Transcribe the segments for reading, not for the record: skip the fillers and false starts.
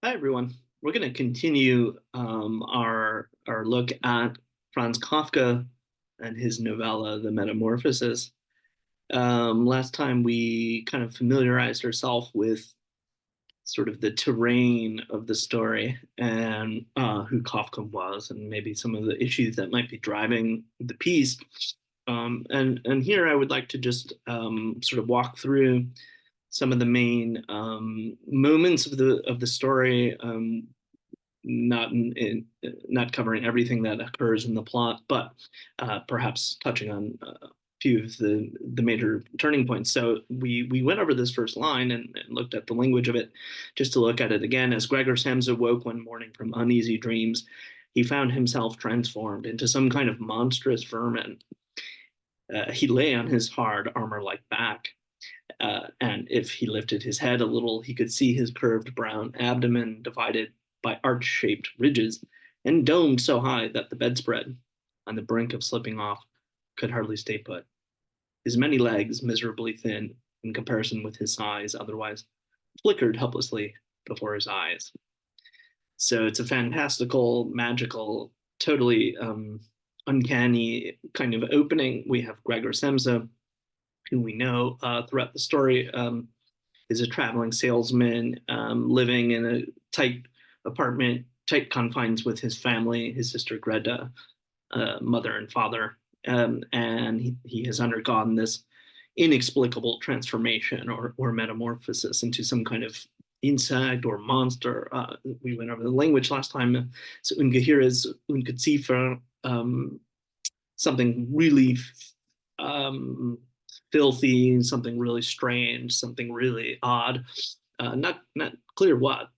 Hi, everyone. We're going to continue our look at Franz Kafka and his novella, The Metamorphosis. Last time we kind of familiarized ourselves with sort of the terrain of the story and who Kafka was, and maybe some of the issues that might be driving the piece. And here I would like to just sort of walk through some of the main moments of the story, not covering everything that occurs in the plot, but perhaps touching on a few of the major turning points. So we went over this first line and looked at the language of it, just to look at it again. As Gregor Samsa woke one morning from uneasy dreams, he found himself transformed into some kind of monstrous vermin. He lay on his hard armor-like back, and if he lifted his head a little, he could see his curved brown abdomen divided by arch-shaped ridges and domed so high that the bedspread, on the brink of slipping off, could hardly stay put. His many legs, miserably thin in comparison with his size otherwise, flickered helplessly before his eyes. So it's a fantastical, magical, totally uncanny kind of opening. We have Gregor Samsa, who we know throughout the story is a traveling salesman living in a tight apartment, tight confines with his family, his sister Greta, mother and father. And he has undergone this inexplicable transformation or metamorphosis into some kind of insect or monster. We went over the language last time. So Ungehir is Ungeziefer, something really filthy, something really strange, something really odd. Not clear what.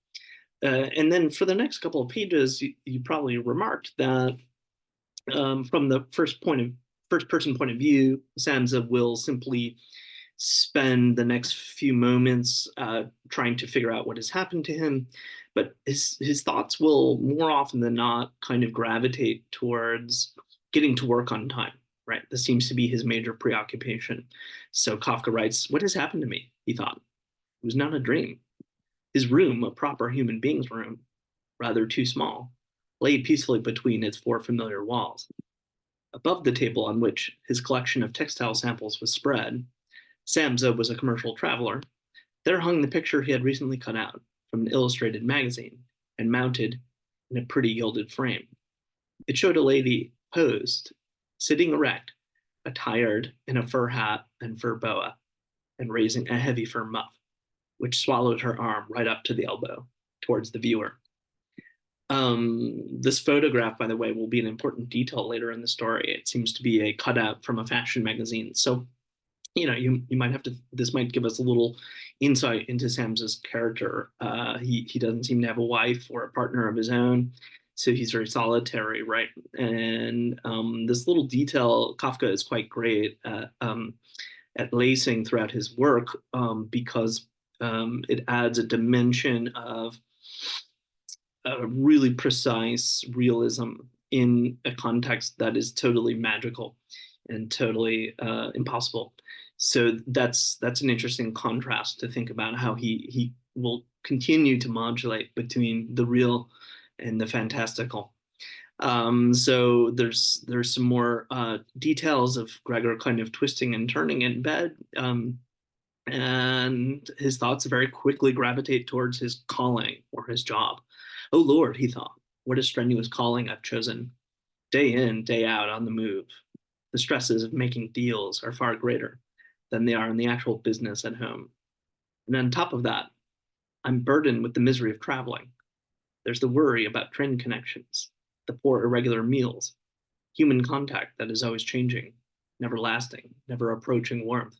And then for the next couple of pages, you probably remarked that from the first person point of view, Samsa will simply spend the next few moments trying to figure out what has happened to him, but his thoughts will more often than not kind of gravitate towards getting to work on time. Right, this seems to be his major preoccupation. So Kafka writes, "What has happened to me?" He thought. It was not a dream. His room, a proper human being's room, rather too small, lay peacefully between its four familiar walls. Above the table on which his collection of textile samples was spread, Samsa was a commercial traveler. There hung the picture he had recently cut out from an illustrated magazine and mounted in a pretty gilded frame. It showed a lady posed, sitting erect, attired in a fur hat and fur boa, and raising a heavy fur muff, which swallowed her arm right up to the elbow towards the viewer. This photograph, by the way, will be an important detail later in the story. It seems to be a cutout from a fashion magazine. So, you might have to, this might give us a little insight into Samsa's character. He doesn't seem to have a wife or a partner of his own. So he's very solitary, right? And this little detail, Kafka is quite great at lacing throughout his work because it adds a dimension of a really precise realism in a context that is totally magical and totally impossible. So that's an interesting contrast to think about how he will continue to modulate between the real and the fantastical. So there's some more details of Gregor kind of twisting and turning in bed, and his thoughts very quickly gravitate towards his calling or his job. Oh Lord, he thought, what a strenuous calling I've chosen. Day in, day out on the move. The stresses of making deals are far greater than they are in the actual business at home. And on top of that, I'm burdened with the misery of traveling. There's the worry about train connections, the poor irregular meals, human contact that is always changing, never lasting, never approaching warmth.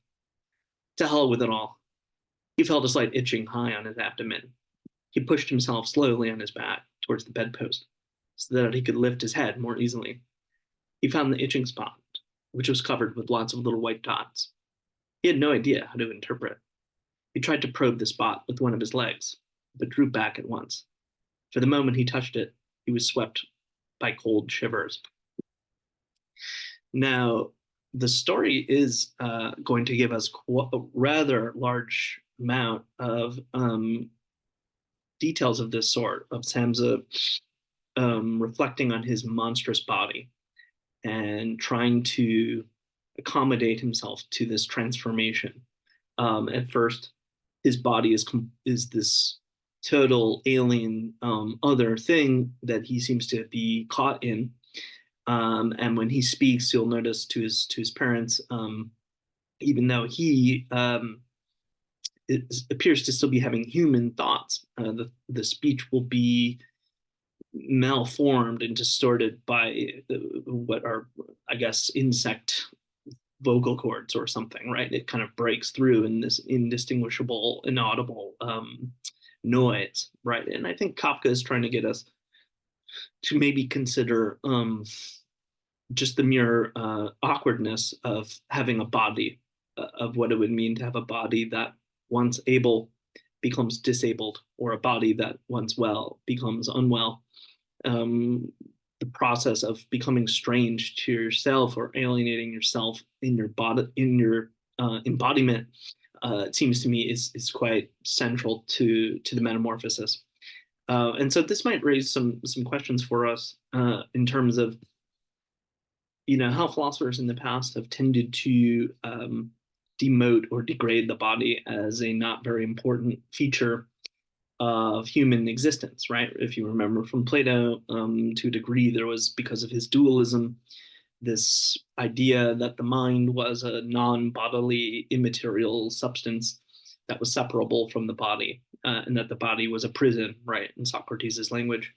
To hell with it all. He felt a slight itching high on his abdomen. He pushed himself slowly on his back towards the bedpost so that he could lift his head more easily. He found the itching spot, which was covered with lots of little white dots. He had no idea how to interpret. He tried to probe the spot with one of his legs, but drew back at once. For the moment he touched it, he was swept by cold shivers. Now, the story is going to give us a rather large amount of details of this sort of Samsa reflecting on his monstrous body and trying to accommodate himself to this transformation. At first, his body is this total alien other thing that he seems to be caught in. And when he speaks, you'll notice to his parents, even though he appears to still be having human thoughts, the speech will be malformed and distorted by what are, I guess, insect vocal cords or something, right? It kind of breaks through in this indistinguishable, inaudible noise, right? And I think Kafka is trying to get us to maybe consider just the mere awkwardness of having a body, of what it would mean to have a body that once able becomes disabled, or a body that once well becomes unwell. Um, the process of becoming strange to yourself or alienating yourself in your body, in your embodiment, it seems to me is quite central to the metamorphosis. And so this might raise some questions for us in terms of, how philosophers in the past have tended to demote or degrade the body as a not very important feature of human existence, right? If you remember from Plato, to a degree, there was, because of his dualism, this idea that the mind was a non-bodily, immaterial substance that was separable from the body, and that the body was a prison, right? In Socrates' language.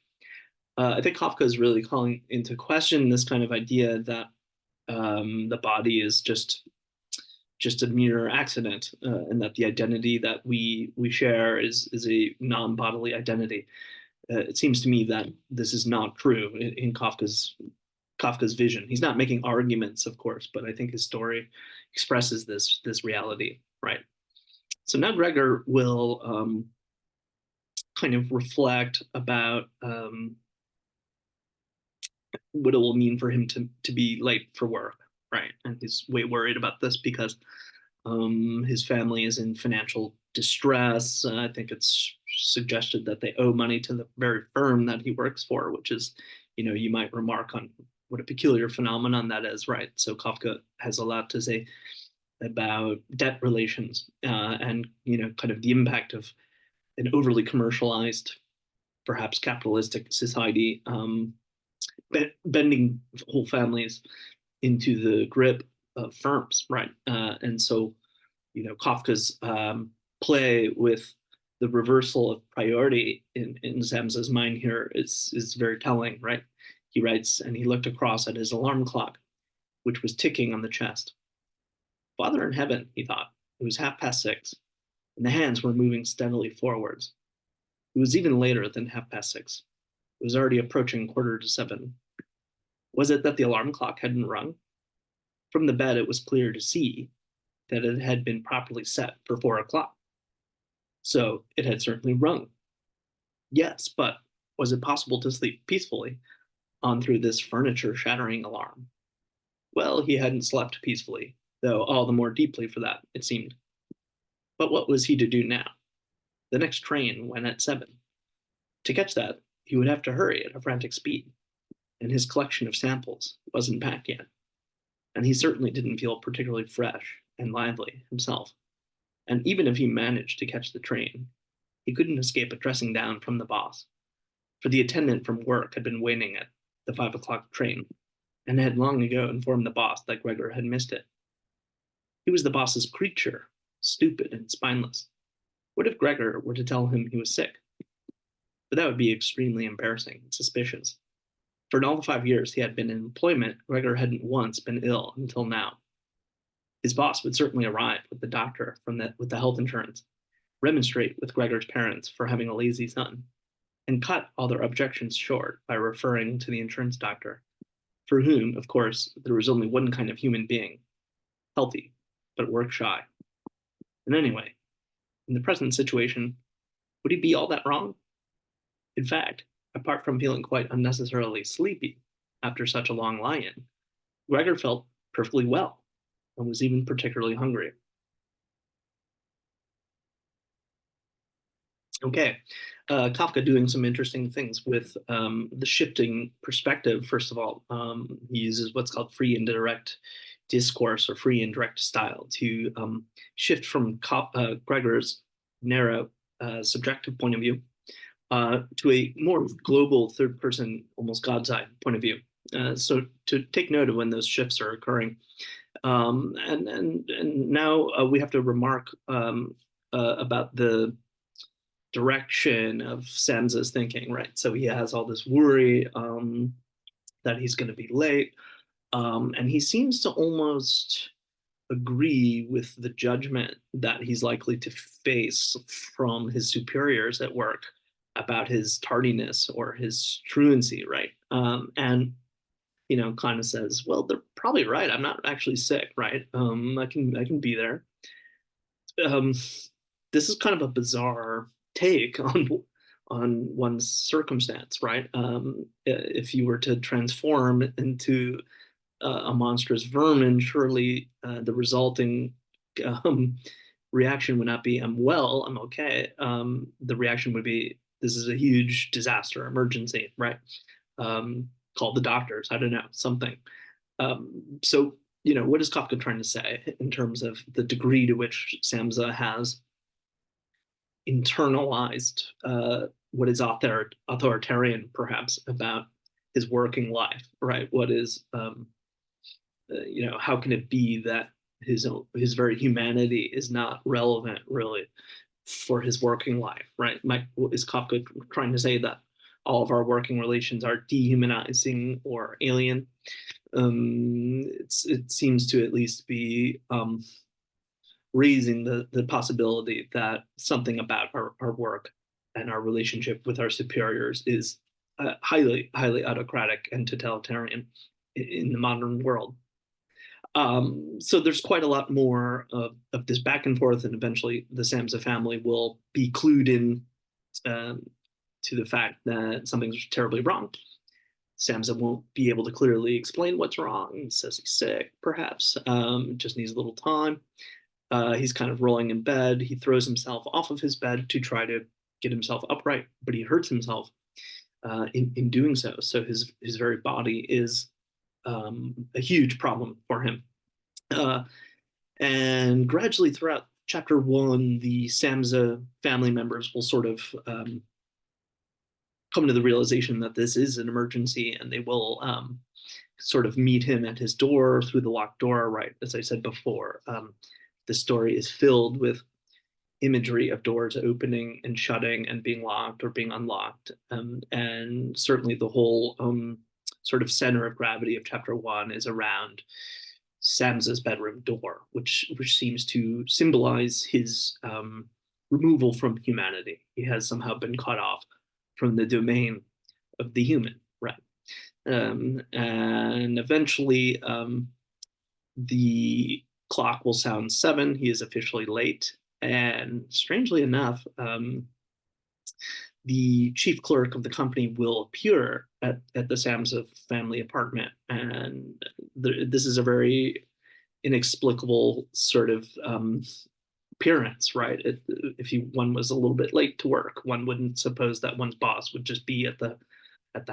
I think Kafka is really calling into question this kind of idea that the body is just a mere accident, and that the identity that we share is a non-bodily identity. It seems to me that this is not true in Kafka's vision. He's not making arguments, of course, but I think his story expresses this reality, right? So now Gregor will kind of reflect about what it will mean for him to be late for work, right? And he's way worried about this because his family is in financial distress. I think it's suggested that they owe money to the very firm that he works for, which is, you might remark on what a peculiar phenomenon that is, right? So Kafka has a lot to say about debt relations, and kind of the impact of an overly commercialized, perhaps capitalistic society, bending whole families into the grip of firms, right? And so, Kafka's play with the reversal of priority in Samsa's mind here is very telling, right? He writes, and he looked across at his alarm clock, which was ticking on the chest. Father in heaven, he thought. It was 6:30, and the hands were moving steadily forwards. It was even later than 6:30. It was already approaching 7:15. Was it that the alarm clock hadn't rung? From the bed, it was clear to see that it had been properly set for 4 o'clock. So it had certainly rung. Yes, but was it possible to sleep peacefully on through this furniture shattering alarm? Well, he hadn't slept peacefully, though all the more deeply for that, it seemed. But what was he to do now? The next train went at 7. To catch that, he would have to hurry at a frantic speed, and his collection of samples wasn't packed yet. And he certainly didn't feel particularly fresh and lively himself. And even if he managed to catch the train, he couldn't escape a dressing down from the boss, for the attendant from work had been waiting at the 5 o'clock train and had long ago informed the boss that Gregor had missed it. He was the boss's creature, stupid and spineless. What if Gregor were to tell him he was sick? But that would be extremely embarrassing and suspicious. For in all the 5 years he had been in employment, Gregor hadn't once been ill until now. His boss would certainly arrive with the doctor with the health insurance, remonstrate with Gregor's parents for having a lazy son, and cut all their objections short by referring to the insurance doctor, for whom, of course, there was only one kind of human being, healthy, but work shy. And anyway, in the present situation, would he be all that wrong? In fact, apart from feeling quite unnecessarily sleepy after such a long lie-in, Gregor felt perfectly well and was even particularly hungry. Okay. Kafka doing some interesting things with the shifting perspective. First of all, he uses what's called free and direct discourse or free and direct style to shift from Gregor's narrow subjective point of view to a more global third person, almost God's eye point of view. So to take note of when those shifts are occurring. And now we have to remark about the direction of Samsa's thinking, right? So he has all this worry that he's going to be late, and he seems to almost agree with the judgment that he's likely to face from his superiors at work about his tardiness or his truancy, right? And kind of says, "Well, they're probably right. I'm not actually sick, right? I can be there." Um, this is kind of a bizarre take on one's circumstance, right? If you were to transform into a monstrous vermin, surely the resulting um, reaction would not be "I'm well, I'm okay." The reaction would be "This is a huge disaster, emergency," right? Call the doctors. I don't know, something. So, what is Kafka trying to say in terms of the degree to which Samsa has internalized what is authoritarian, perhaps, about his working life, right? How can it be that his very humanity is not relevant, really, for his working life, right? Is Kafka trying to say that all of our working relations are dehumanizing or alien? It seems to at least be raising the possibility that something about our work and our relationship with our superiors is highly, highly autocratic and totalitarian in the modern world. So there's quite a lot more of this back and forth, and eventually the Samsa family will be clued in um, to the fact that something's terribly wrong. Samsa won't be able to clearly explain what's wrong. He says he's sick, perhaps, just needs a little time. He's kind of rolling in bed. He throws himself off of his bed to try to get himself upright, but he hurts himself in doing so. So his very body is a huge problem for him. Uh, and gradually throughout chapter one, the Samsa family members will sort of come to the realization that this is an emergency, and they will sort of meet him at his door through the locked door, right? As I said before, the story is filled with imagery of doors opening and shutting and being locked or being unlocked. And certainly the whole sort of center of gravity of chapter one is around Samsa's bedroom door, which seems to symbolize his removal from humanity. He has somehow been cut off from the domain of the human, right? And eventually, the clock will sound seven. He is officially late. And strangely enough, the chief clerk of the company will appear at the Samsa family apartment. And this is a very inexplicable sort of appearance, right? If one was a little bit late to work, one wouldn't suppose that one's boss would just be at the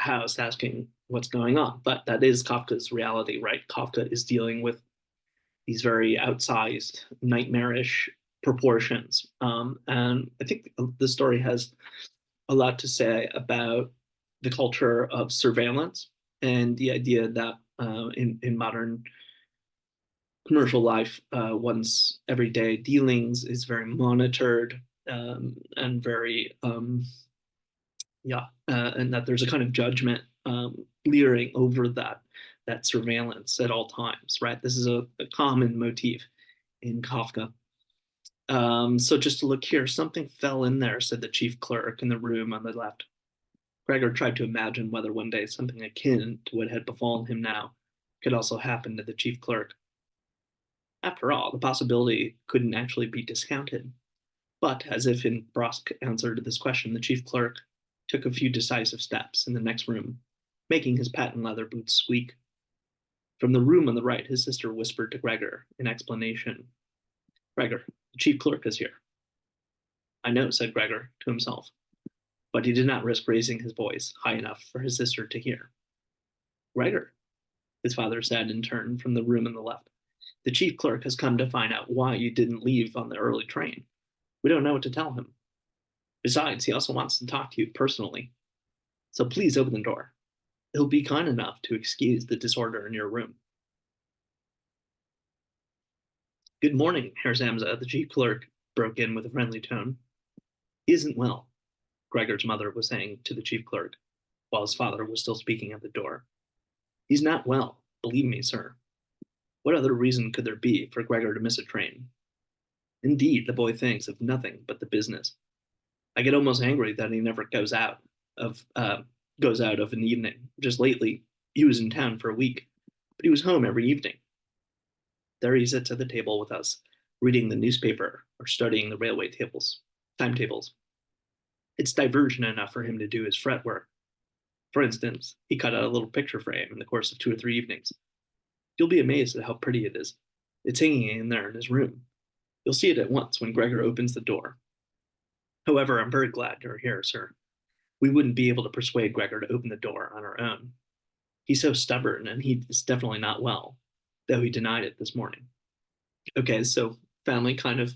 house asking what's going on. But that is Kafka's reality, right? Kafka is dealing with these very outsized, nightmarish proportions. And I think the story has a lot to say about the culture of surveillance and the idea that in modern commercial life, one's everyday dealings is very monitored and very, yeah, and that there's a kind of judgment leering over that surveillance at all times, right? This is a common motif in Kafka. So just to look here, something fell in there, said the chief clerk in the room on the left. Gregor tried to imagine whether one day something akin to what had befallen him now could also happen to the chief clerk. After all, the possibility couldn't actually be discounted. But, as if in brusque answer to this question, the chief clerk took a few decisive steps in the next room, making his patent leather boots squeak. From the room on the right, his sister whispered to Gregor in explanation, "Gregor, the chief clerk is here." I know, said Gregor to himself, but he did not risk raising his voice high enough for his sister to hear. Gregor, his father said in turn from the room on the left, the chief clerk has come to find out why you didn't leave on the early train. We don't know what to tell him. Besides, he also wants to talk to you personally. So please open the door. He'll be kind enough to excuse the disorder in your room. Good morning, Herr Zamza, the chief clerk broke in with a friendly tone. He isn't well, Gregor's mother was saying to the chief clerk, while his father was still speaking at the door. He's not well, believe me, sir. What other reason could there be for Gregor to miss a train? Indeed, the boy thinks of nothing but the business. I get almost angry that he never of goes out of an evening. Just lately, he was in town for a week, but he was home every evening. There he sits at the table with us, reading the newspaper or studying the railway timetables. It's diversion enough for him to do his fret work. For instance, he cut out a little picture frame in the course of 2 or 3 evenings. You'll be amazed at how pretty it is. It's hanging in there in his room. You'll see it at once when Gregor opens the door. However, I'm very glad you're here, sir. We wouldn't be able to persuade Gregor to open the door on our own. He's so stubborn, and he is definitely not well, though he denied it this morning. Okay, so family kind of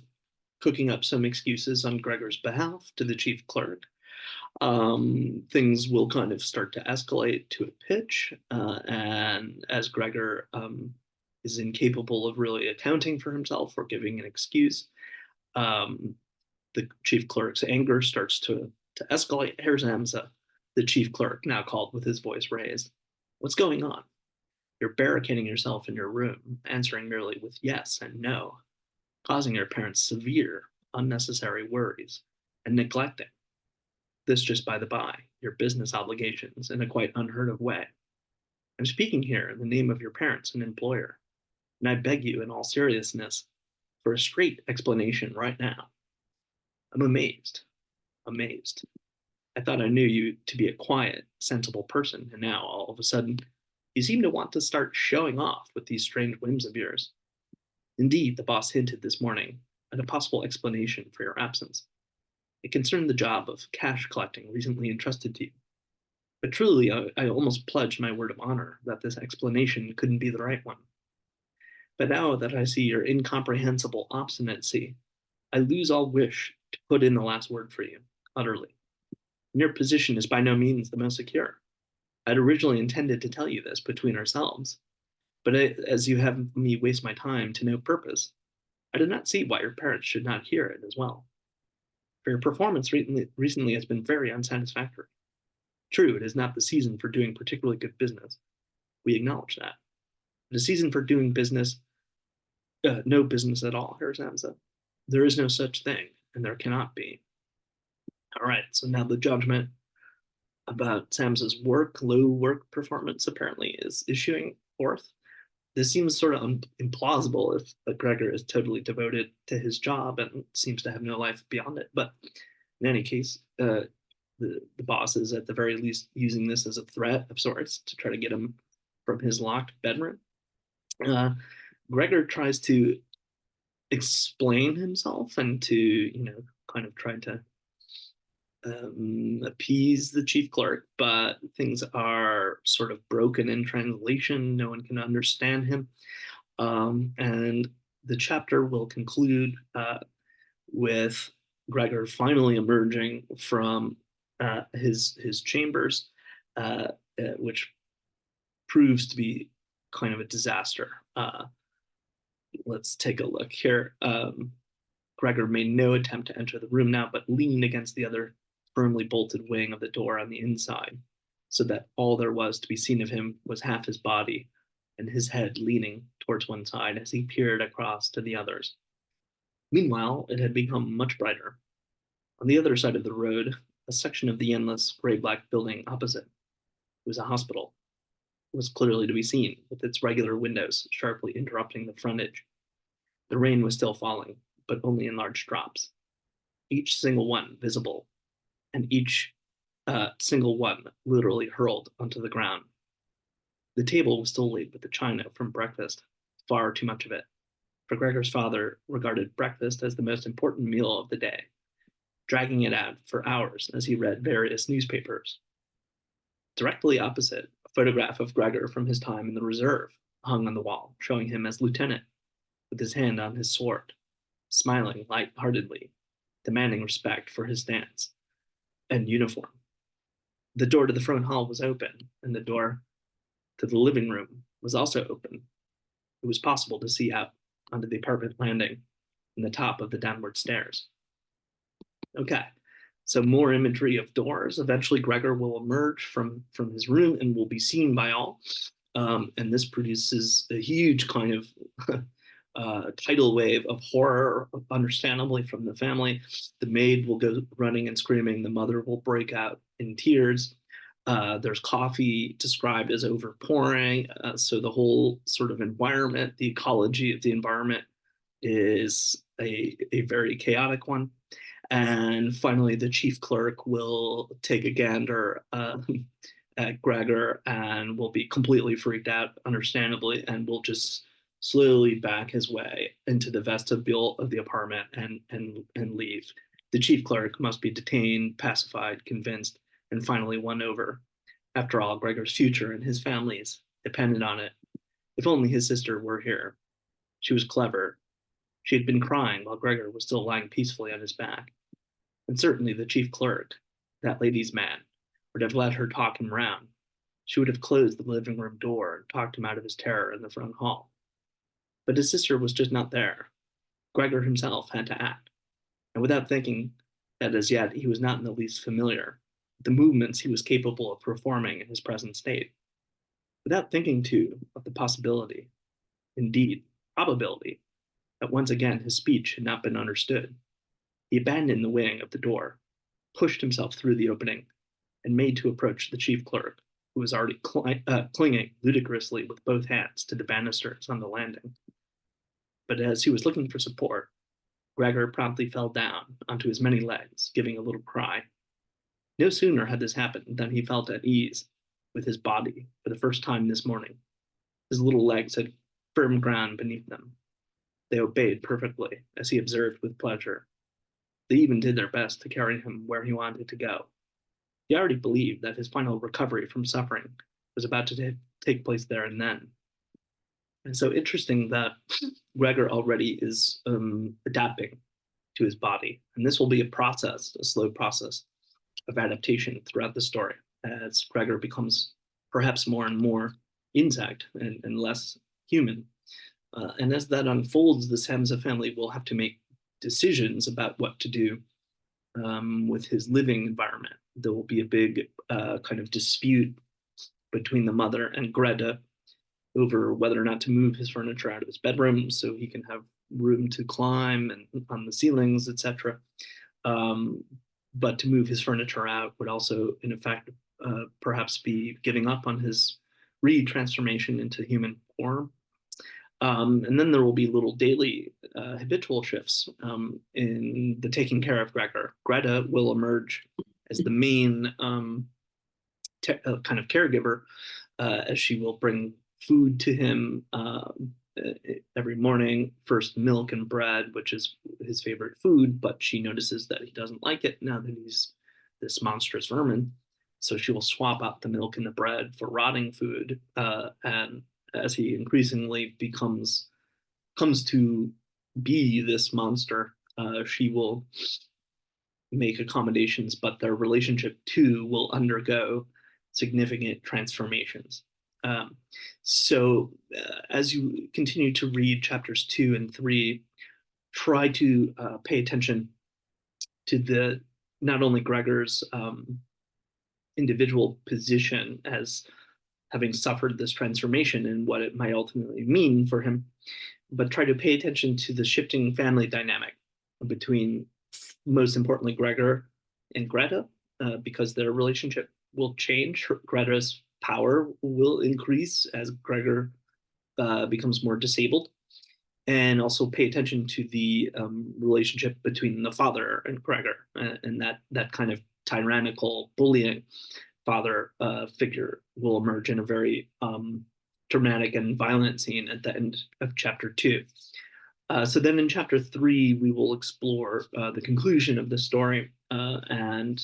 cooking up some excuses on Gregor's behalf to the chief clerk. Things will kind of start to escalate to a pitch, and as Gregor is incapable of really accounting for himself or giving an excuse, um, the chief clerk's anger starts to escalate. Herr Zamza, the chief clerk, now called with his voice raised. What's going on? You're barricading yourself in your room, answering merely with yes and no, causing your parents severe, unnecessary worries, and neglecting, this just by the by, your business obligations in a quite unheard of way. I'm speaking here in the name of your parents and employer, and I beg you in all seriousness for a straight explanation right now. I'm amazed. I thought I knew you to be a quiet, sensible person, and now all of a sudden you seem to want to start showing off with these strange whims of yours. Indeed, the boss hinted this morning at a possible explanation for your absence. It concerned the job of cash collecting recently entrusted to you. But truly, I almost pledged my word of honor that this explanation couldn't be the right one. But now that I see your incomprehensible obstinacy, I lose all wish to put in the last word for you, utterly. And your position is by no means the most secure. I'd originally intended to tell you this between ourselves, but as you have me waste my time to no purpose, I do not see why your parents should not hear it as well. For your performance recently has been very unsatisfactory. True, it is not the season for doing particularly good business. We acknowledge that. But a season for doing business, no business at all, Herr Samsa. There is no such thing, and there cannot be. All right, so now the judgment about Samsa's low work performance apparently is issuing forth. This seems sort of implausible if Gregor is totally devoted to his job and seems to have no life beyond it. But in any case, the boss is at the very least using this as a threat of sorts to try to get him from his locked bedroom. Gregor tries to explain himself and to, kind of try to appease the chief clerk, but things are sort of broken in translation. No one can understand him. And the chapter will conclude with Gregor finally emerging from his chambers, which proves to be kind of a disaster. Let's take a look here. Gregor made no attempt to enter the room now, but leaned against the other firmly bolted wing of the door on the inside, so that all there was to be seen of him was half his body and his head leaning towards one side as he peered across to the others. Meanwhile, it had become much brighter. On the other side of the road, a section of the endless gray-black building opposite, it was a hospital, was clearly to be seen, with its regular windows sharply interrupting the frontage. The rain was still falling, but only in large drops, each single one visible, and each single one literally hurled onto the ground. The table was still laid with the china from breakfast, far too much of it, for Gregor's father regarded breakfast as the most important meal of the day. dragging it out for hours as he read various newspapers. Directly opposite, a photograph of Gregor from his time in the reserve hung on the wall, showing him as lieutenant with his hand on his sword, smiling light-heartedly, demanding respect for his stance and uniform. The door to the front hall was open, and the door to the living room was also open. It was possible to see out onto the apartment landing and the top of the downward stairs. Okay, so more imagery of doors. Eventually, Gregor will emerge from his room and will be seen by all. And this produces a huge kind of tidal wave of horror, understandably, from the family. The maid will go running and screaming. The mother will break out in tears. There's coffee described as overpouring. So the whole sort of environment, the ecology of the environment is a very chaotic one. And finally, the chief clerk will take a gander at Gregor and will be completely freaked out, understandably, and will just slowly back his way into the vestibule of the apartment and leave. The chief clerk must be detained, pacified, convinced, and finally won over. After all, Gregor's future and his family's depended on it. If only his sister were here. She was clever. She had been crying while Gregor was still lying peacefully on his back. And certainly the chief clerk, that lady's man, would have let her talk him round. She would have closed the living room door and talked him out of his terror in the front hall. But his sister was just not there. Gregor himself had to act, and without thinking that as yet he was not in the least familiar with the movements he was capable of performing in his present state. Without thinking, too, of the possibility, indeed, probability, that once again his speech had not been understood. He abandoned the wing of the door, pushed himself through the opening, and made to approach the chief clerk, who was already clinging ludicrously with both hands to the banisters on the landing. But as he was looking for support, Gregor promptly fell down onto his many legs, giving a little cry. No sooner had this happened than he felt at ease with his body for the first time this morning. His little legs had firm ground beneath them. They obeyed perfectly, as he observed with pleasure. They even did their best to carry him where he wanted to go. He already believed that his final recovery from suffering was about to take place there and then. And so interesting that Gregor already is adapting to his body. And this will be a process, a slow process of adaptation throughout the story as Gregor becomes perhaps more and more insect and less human. And as that unfolds, the Samsa family will have to make decisions about what to do with his living environment. There will be a big kind of dispute between the mother and Greta over whether or not to move his furniture out of his bedroom so he can have room to climb and on the ceilings, etc. But to move his furniture out would also, in effect, perhaps be giving up on his re-transformation into human form. And then there will be little daily habitual shifts in the taking care of Gregor. Greta will emerge as the main kind of caregiver, as she will bring food to him every morning. First, milk and bread, which is his favorite food, but she notices that he doesn't like it now that he's this monstrous vermin. So she will swap out the milk and the bread for rotting food, and as he increasingly comes to be this monster, she will make accommodations, but their relationship too will undergo significant transformations. Um, so, as you continue to read chapters 2 and 3, try to pay attention to the not only Gregor's individual position as having suffered this transformation and what it might ultimately mean for him, but try to pay attention to the shifting family dynamic between, most importantly, Gregor and Greta, because their relationship will change. Greta's power will increase as Gregor becomes more disabled. And also pay attention to the relationship between the father and Gregor, and that kind of tyrannical, bullying father figure will emerge in a very dramatic and violent scene at the end of chapter 2. So then in chapter three, we will explore the conclusion of the story and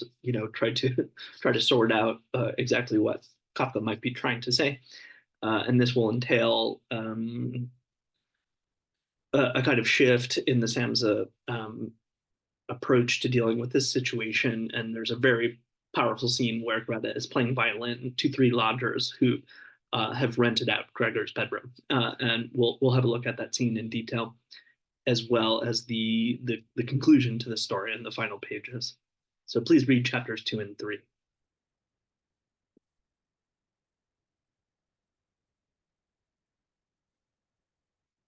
try to try to sort out exactly what Kafka might be trying to say. And this will entail a kind of shift in the Samsa approach to dealing with this situation. And there's a very powerful scene where Greta is playing violin to three lodgers who have rented out Gregor's bedroom, and we'll have a look at that scene in detail, as well as the conclusion to the story and the final pages. So please read chapters 2 and 3.